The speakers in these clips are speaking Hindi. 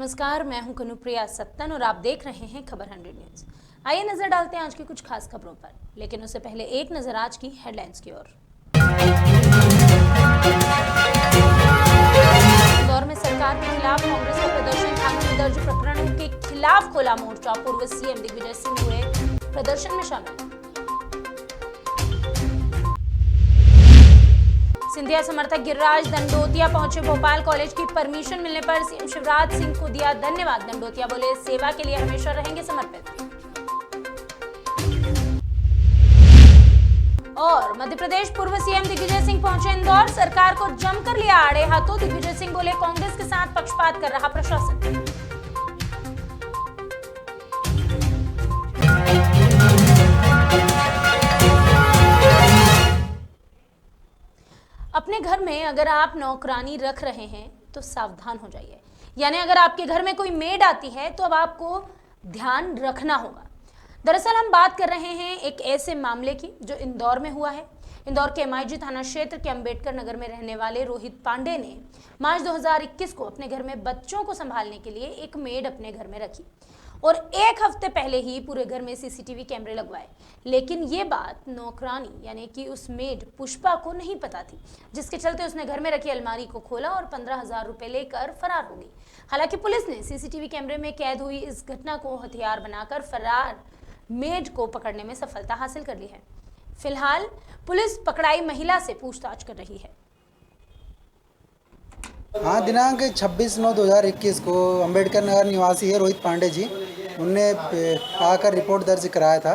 नमस्कार, मैं हूं कनुप्रिया सत्तन और आप देख रहे हैं खबर 100 न्यूज। आइए नजर डालते हैं आज की कुछ खास खबरों पर, लेकिन उससे पहले एक नजर आज की हेडलाइंस की ओर। इंदौर में सरकार के खिलाफ कांग्रेस का प्रदर्शन, थानों में दर्ज प्रकरणों के खिलाफ खोला मोर्चा। पूर्व सीएम दिग्विजय सिंह हुए प्रदर्शन में शामिल। सिंधिया समर्थक गिरिराज दंडोतिया पहुंचे भोपाल। कॉलेज की परमिशन मिलने पर सीएम शिवराज सिंह को दिया धन्यवाद। दंडोतिया बोले, सेवा के लिए हमेशा रहेंगे समर्पित। और मध्य प्रदेश पूर्व सीएम दिग्विजय सिंह पहुंचे इंदौर। सरकार को जमकर लिया आड़े हाथों। दिग्विजय सिंह बोले, कांग्रेस के साथ पक्षपात कर रहा प्रशासन। अपने घर में अगर आप नौकरानी रख रहे हैं तो सावधान हो जाइए। यानी अगर आपके घर में कोई मेड आती है तो अब आपको ध्यान रखना होगा। दरअसल हम बात कर रहे हैं एक ऐसे मामले की जो इंदौर में हुआ है। इंदौर के एमआईजी थाना क्षेत्र के अंबेडकर नगर में रहने वाले रोहित पांडे ने मार्च 2021 को अपने घर में बच्चों को संभालने के लिए एक मेड अपने घर में रखी और एक हफ्ते पहले ही पूरे घर में सीसीटीवी कैमरे लगवाए। लेकिन ये बात नौकरानी यानी कि उस मेड पुष्पा को नहीं पता थी, जिसके चलते उसने घर में रखी अलमारी को खोला और 15,000 रुपए लेकर फरार हो गई। हालांकि पुलिस ने सीसीटीवी कैमरे में कैद हुई इस घटना को हथियार बनाकर फरार मेड को पकड़ने में सफलता हासिल कर ली है। फिलहाल पुलिस पकड़ाई महिला से पूछताछ कर रही है। हाँ, दिनांक 26/9/2021 को अंबेडकर नगर निवासी है रोहित पांडे जी, उनने आकर रिपोर्ट दर्ज कराया था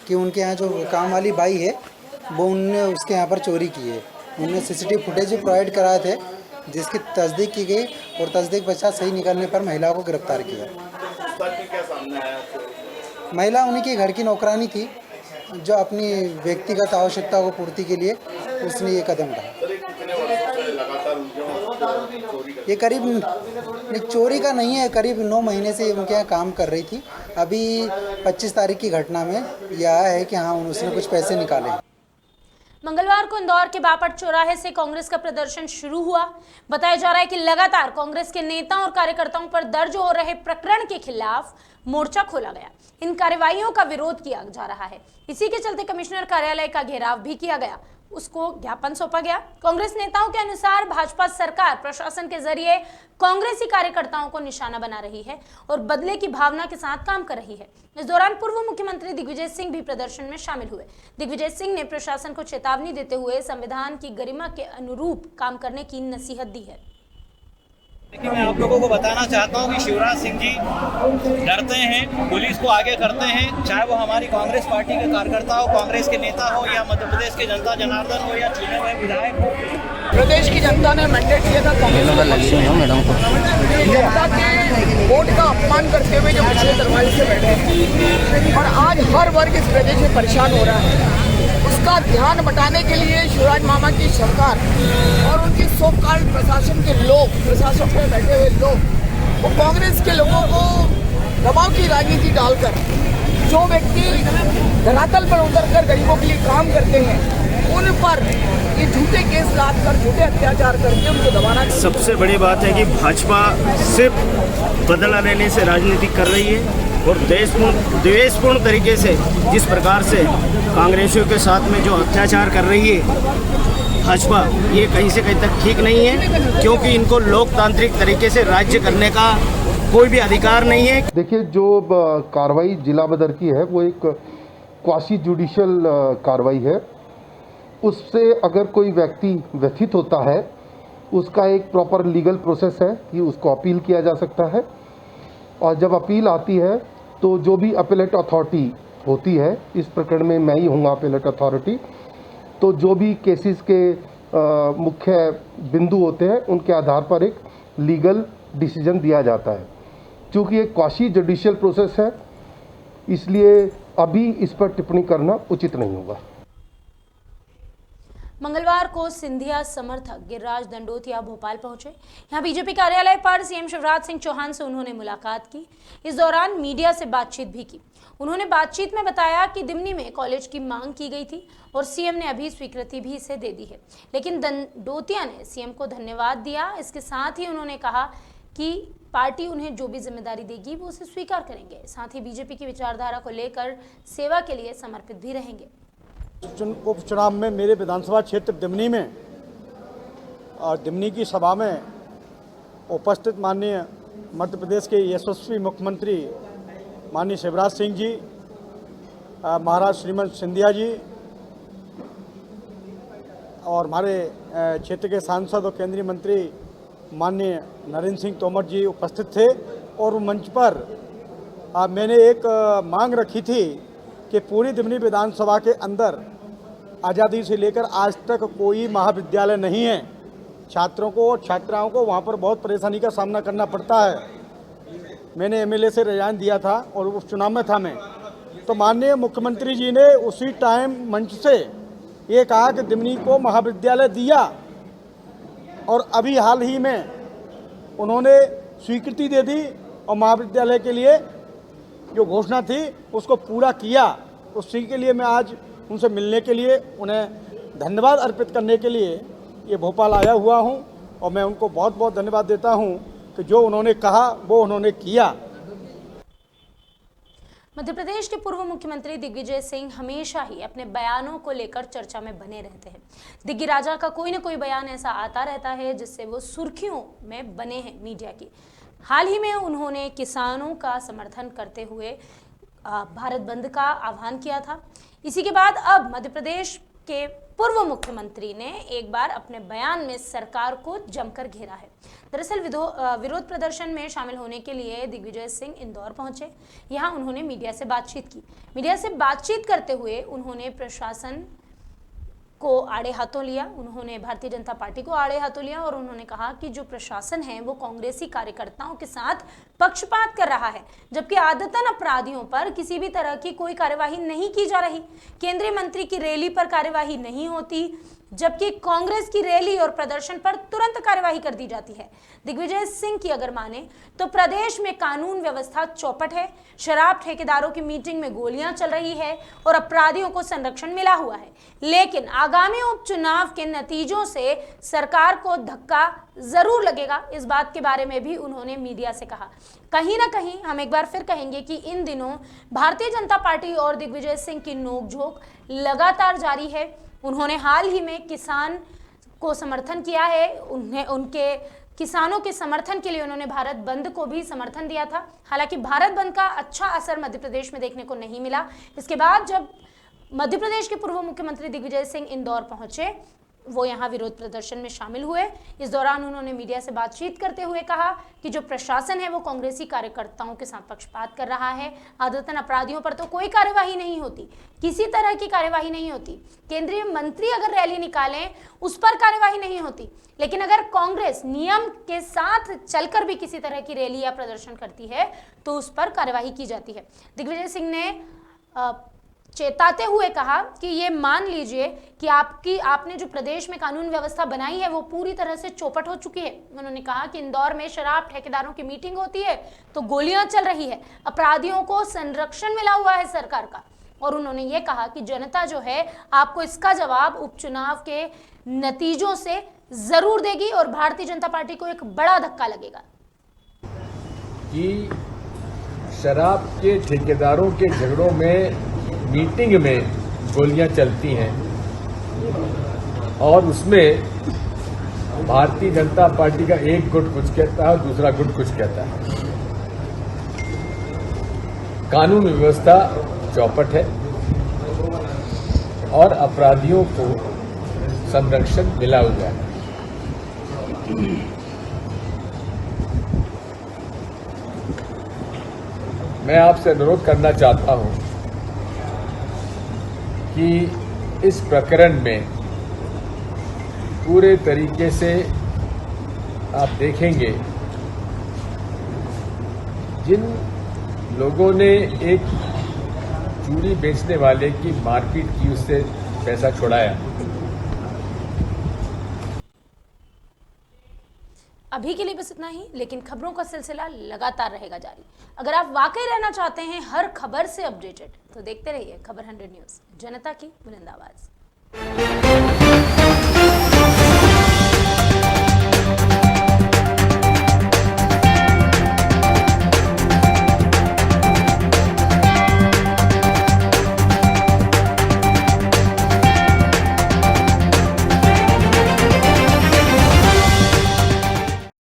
कि उनके यहाँ जो काम वाली बाई है वो उनने उसके यहाँ पर चोरी की है। उनने सीसीटीवी फुटेज भी प्रोवाइड कराए थे, जिसकी तस्दीक की गई और तस्दीक पश्चात सही निकलने पर महिला को गिरफ्तार किया। महिला उन्हीं के घर की नौकरानी थी जो अपनी व्यक्तिगत आवश्यकता को पूर्ति के लिए उसने ये कदम उठाया। ये करीब चोरी का नहीं है, करीब 9 महीने से उनके यहाँ काम कर रही थी। अभी 25 तारीख की घटना में यह आया है कि हाँ, उसने कुछ पैसे निकाले। मंगलवार को इंदौर के बापट चौराहे से कांग्रेस का प्रदर्शन शुरू हुआ। बताया जा रहा है कि लगातार कांग्रेस के नेताओं और कार्यकर्ताओं पर दर्ज हो रहे प्रकरण के खिलाफ मोर्चा खोला गया। इन कार्रवाइयों का विरोध किया जा रहा है। इसी के चलते कमिश्नर कार्यालय का घेराव भी किया गया, उसको ज्ञापन सौंपा गया। कांग्रेस नेताओं के अनुसार भाजपा सरकार प्रशासन के जरिए कांग्रेसी कार्यकर्ताओं को निशाना बना रही है और बदले की भावना के साथ काम कर रही है। इस दौरान पूर्व मुख्यमंत्री दिग्विजय सिंह भी प्रदर्शन में शामिल हुए। दिग्विजय सिंह ने प्रशासन को चेतावनी देते हुए संविधान की गरिमा के अनुरूप काम करने की नसीहत दी है। देखिए, मैं आप लोगों को बताना चाहता हूं कि शिवराज सिंह जी डरते हैं, पुलिस को आगे करते हैं, चाहे वो हमारी कांग्रेस पार्टी के कार्यकर्ता हो, कांग्रेस के नेता हो या मध्य प्रदेश के जनता जनार्दन हो या चुने हुए विधायक हो। प्रदेश की जनता ने मैंडेट दिया था कांग्रेस जनता के वोट का अपमान करते हुए जो पिछले दरवाजे से बैठे और आज हर वर्ग इस प्रदेश में परेशान हो रहा है, उसका ध्यान बटाने के लिए शिवराज मामा की सरकार और उनकी सो-कॉल्ड प्रशासन के लोग, प्रशासन में बैठे हुए लोग, वो कांग्रेस के लोगों को दबाव की राजनीति डालकर जो व्यक्ति धरातल पर उतरकर गरीबों के लिए काम करते हैं उन पर ये झूठे केस लादकर झूठे अत्याचार करके उनको दबाना। सबसे बड़ी बात है कि भाजपा सिर्फ बदला लेने से राजनीति कर रही है और द्वेषपूर्ण तरीके से जिस प्रकार से कांग्रेसियों के साथ में जो अत्याचार कर रही है भाजपा, ये कहीं से कहीं तक ठीक नहीं है, क्योंकि इनको लोकतांत्रिक तरीके से राज्य करने का कोई भी अधिकार नहीं है। देखिए, जो कार्रवाई जिला बदर की है वो एक क्वासी जुडिशियल कार्रवाई है। उससे अगर कोई व्यक्ति व्यथित होता है, उसका एक प्रॉपर लीगल प्रोसेस है कि उसको अपील किया जा सकता है और जब अपील आती है तो जो भी अपीलेट अथॉरिटी होती है, इस प्रकरण में मैं ही हूँगा अपीलेट अथॉरिटी, तो जो भी केसेस के मुख्य बिंदु होते हैं उनके आधार पर एक लीगल डिसीजन दिया जाता है। क्योंकि एक क्वासी जुडिशियल प्रोसेस है, इसलिए अभी इस पर टिप्पणी करना उचित नहीं होगा। मंगलवार को सिंधिया समर्थक गिरिराज दंडोतिया भोपाल पहुंचे। यहां बीजेपी कार्यालय पर सीएम शिवराज सिंह चौहान से उन्होंने मुलाकात की। इस दौरान मीडिया से बातचीत भी की। उन्होंने बातचीत में बताया कि दिमनी में कॉलेज की मांग की गई थी और सीएम ने अभी स्वीकृति भी इसे दे दी है, लेकिन दंडोतिया ने सीएम को धन्यवाद दिया। इसके साथ ही उन्होंने कहा कि पार्टी उन्हें जो भी जिम्मेदारी देगी वो उसे स्वीकार करेंगे। साथ ही बीजेपी की विचारधारा को लेकर सेवा के लिए समर्पित भी रहेंगे। उपचुनाव में मेरे विधानसभा क्षेत्र दिमनी में और दिमनी की सभा में उपस्थित माननीय मध्य प्रदेश के यशस्वी मुख्यमंत्री माननीय शिवराज सिंह जी, महाराज श्रीमंत सिंधिया जी और हमारे क्षेत्र के सांसद और केंद्रीय मंत्री माननीय नरेंद्र सिंह तोमर जी उपस्थित थे। और मंच पर मैंने एक मांग रखी थी कि पूरी दिमनी विधानसभा के अंदर आज़ादी से लेकर आज तक कोई महाविद्यालय नहीं है। छात्रों को और छात्राओं को वहाँ पर बहुत परेशानी का सामना करना पड़ता है। मैंने एमएलए से रिजाइन दिया था और उपचुनाव में था मैं, तो माननीय मुख्यमंत्री जी ने उसी टाइम मंच से ये कहा कि दिमनी को महाविद्यालय दिया और अभी हाल ही में उन्होंने स्वीकृति दे दी और महाविद्यालय के लिए जो घोषणा थी उसको पूरा किया। उसी के लिए मैं आज उनसे मिलने के लिए, उन्हें धन्यवाद अर्पित करने के लिए ये भोपाल आया हुआ हूं और मैं उनको बहुत बहुत धन्यवाद देता हूं कि जो उन्होंने कहा वो उन्होंने किया। मध्य प्रदेश के पूर्व मुख्यमंत्री दिग्विजय सिंह हमेशा ही अपने बयानों को लेकर चर्चा में बने रहते हैं। दिग्गी राजा का कोई ना कोई बयान ऐसा आता रहता है जिससे वो सुर्खियों में बने हैं मीडिया की। हाल ही में उन्होंने किसानों का समर्थन करते हुए भारत बंद का आह्वान किया था। इसी के बाद अब मध्य प्रदेश के पूर्व मुख्यमंत्री ने एक बार अपने बयान में सरकार को जमकर घेरा है। दरअसल विरोध प्रदर्शन में शामिल होने के लिए दिग्विजय सिंह इंदौर पहुंचे। यहां उन्होंने मीडिया से बातचीत की। मीडिया से बातचीत करते हुए उन्होंने प्रशासन को आड़े हाथों लिया, उन्होंने भारतीय जनता पार्टी को आड़े हाथों लिया और उन्होंने कहा कि जो प्रशासन है वो कांग्रेसी कार्यकर्ताओं के साथ पक्षपात कर रहा है, जबकि आदतन अपराधियों पर किसी भी तरह की कोई कार्यवाही नहीं की जा रही। केंद्रीय मंत्री की रैली पर कार्यवाही नहीं होती, जबकि कांग्रेस की रैली और प्रदर्शन पर तुरंत कार्यवाही कर दी जाती है। दिग्विजय सिंह की अगर माने तो प्रदेश में कानून व्यवस्था चौपट है, शराब ठेकेदारों की मीटिंग में गोलियां चल रही है और अपराधियों को संरक्षण मिला हुआ है। लेकिन आगामी उपचुनाव के नतीजों से सरकार को धक्का जरूर लगेगा, इस बात के बारे में भी उन्होंने मीडिया से कहा। कहीं ना कहीं हम एक बार फिर कहेंगे कि इन दिनों भारतीय जनता पार्टी और दिग्विजय सिंह की नोकझोंक लगातार जारी है। उन्होंने हाल ही में किसान को समर्थन किया है, उनके किसानों के समर्थन के लिए उन्होंने भारत बंद को भी समर्थन दिया था। हालांकि भारत बंद का अच्छा असर मध्य प्रदेश में देखने को नहीं मिला। इसके बाद जब मध्य प्रदेश के पूर्व मुख्यमंत्री दिग्विजय सिंह इंदौर पहुंचे, वो यहां विरोध प्रदर्शन में शामिल हुए। इस दौरान उन्होंने मीडिया से बातचीत करते हुए कहा कि जो प्रशासन है वो कांग्रेसी कार्यकर्ताओं के साथ पक्षपात कर रहा है। आदतन अपराधियों पर तो कोई कार्यवाही नहीं होती, किसी तरह की कार्यवाही नहीं होती। केंद्रीय मंत्री अगर रैली निकालें उस पर कार्यवाही नहीं होती, लेकिन अगर कांग्रेस नियम के साथ चलकर भी किसी तरह की रैली या प्रदर्शन करती है तो उस पर कार्यवाही की जाती है। दिग्विजय सिंह ने चेताते हुए कहा कि ये मान लीजिए कि आपने जो प्रदेश में कानून व्यवस्था बनाई है वो पूरी तरह से चौपट हो चुकी है। उन्होंने कहा कि इंदौर में शराब ठेकेदारों की मीटिंग होती है तो गोलियां चल रही है, अपराधियों को संरक्षण मिला हुआ है सरकार का। और उन्होंने ये कहा कि जनता जो है आपको इसका जवाब उपचुनाव के नतीजों से जरूर देगी और भारतीय जनता पार्टी को एक बड़ा धक्का लगेगा। कि शराब के ठेकेदारों के झगड़ों में मीटिंग में गोलियां चलती हैं और उसमें भारतीय जनता पार्टी का एक गुट कुछ कहता है, दूसरा गुट कुछ कहता है। कानून व्यवस्था चौपट है और अपराधियों को संरक्षण मिला हुआ है। मैं आपसे अनुरोध करना चाहता हूं कि इस प्रकरण में पूरे तरीके से आप देखेंगे जिन लोगों ने एक चूड़ी बेचने वाले की मारपीट की, उससे पैसा छुड़ाया। अभी के लिए बस इतना ही, लेकिन खबरों का सिलसिला लगातार रहेगा जारी। अगर आप वाकई रहना चाहते हैं हर खबर से अपडेटेड तो देखते रहिए खबर 100 न्यूज़, जनता की बुलंद आवाज।